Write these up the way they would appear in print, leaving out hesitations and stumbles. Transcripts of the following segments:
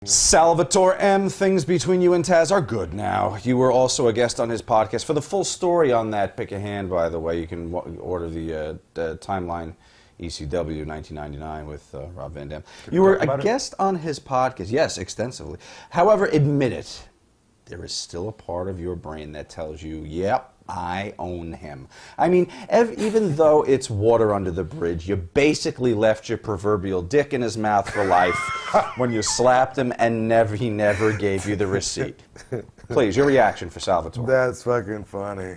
Salvatore M., things between you and Taz are good now. You were also a guest on his podcast. For the full story on that, pick a hand, by the way. You can order the Timeline ECW 1999 with Rob Van Dam. You were a guest on his podcast. Yes, extensively. However, admit it, there is still a part of your brain that tells you, yep, I own him. I mean, even though it's water under the bridge, you basically left your proverbial dick in his mouth for life when you slapped him and he never gave you the receipt. Please, your reaction for Salvatore. That's fucking funny.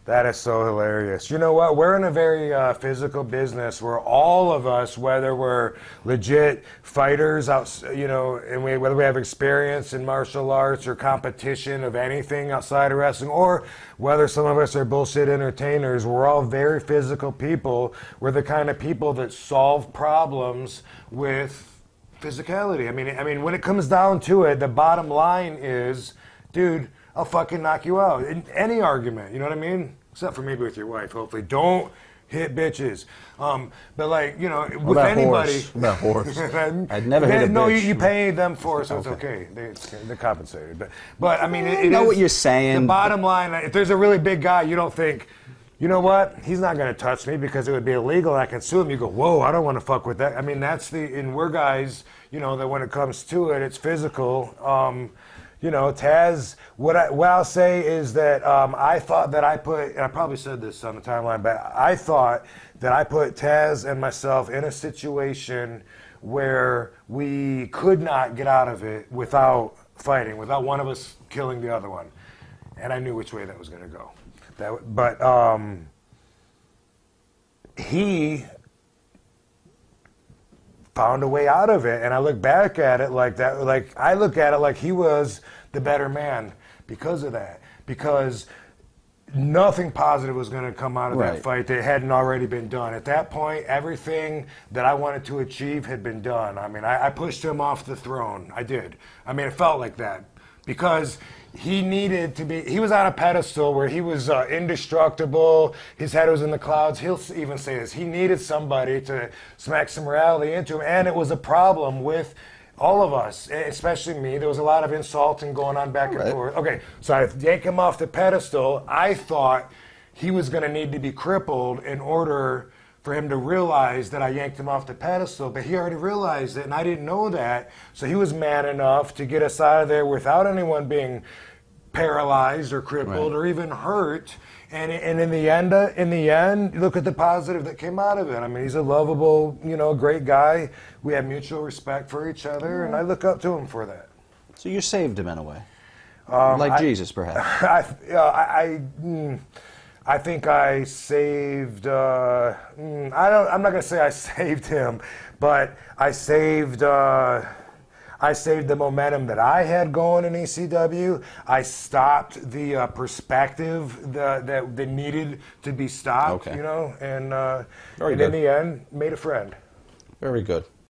That is so hilarious. You know what? We're in a very physical business where all of us, whether we're legit fighters, and whether we have experience in martial arts or competition of anything outside of wrestling, or whether some of us are bullshit entertainers, we're all very physical people. We're the kind of people that solve problems with physicality. I mean, when it comes down to it, the bottom line is, dude, I'll fucking knock you out in any argument. You know what I mean? Except for maybe with your wife, hopefully. Don't hit bitches. But like, you know, with anybody. About horse. I'd never hit a bitch. No, you pay them for it, so it's okay. They're compensated. But I mean, I know what you're saying. The bottom line, if there's a really big guy, you don't think, you know what? He's not going to touch me because it would be illegal. I can sue him. You go, whoa, I don't want to fuck with that. I mean, and we're guys, you know, that when it comes to it, it's physical. You know, Taz, what I'll say is that I thought that and I probably said this on the timeline, but I thought that I put Taz and myself in a situation where we could not get out of it without fighting, without one of us killing the other one. And I knew which way that was going to go. But he found a way out of it, and I look back at it like that. Like I look at it like he was the better man because of that. Because nothing positive was going to come out of that fight that hadn't already been done. At that point, everything that I wanted to achieve had been done. I mean, I pushed him off the throne. I did. I mean, it felt like that because he needed to be. He was on a pedestal where he was indestructible. His head was in the clouds. He'll even say this. He needed somebody to smack some reality into him, and it was a problem with all of us, especially me. There was a lot of insulting going on back and forth. Okay, so I yank him off the pedestal. I thought he was going to need to be crippled in order for him to realize that I yanked him off the pedestal, but he already realized it, and I didn't know that. So he was man enough to get us out of there without anyone being paralyzed or crippled or even hurt. And in the end, look at the positive that came out of it. I mean, he's a lovable, you know, great guy. We have mutual respect for each other, and I look up to him for that. So you saved him in a way, like Jesus, perhaps. I think I saved. I'm not going to say I saved him, but I saved the momentum that I had going in ECW. I stopped the perspective that needed to be stopped. You know, and in the end, made a friend. Very good.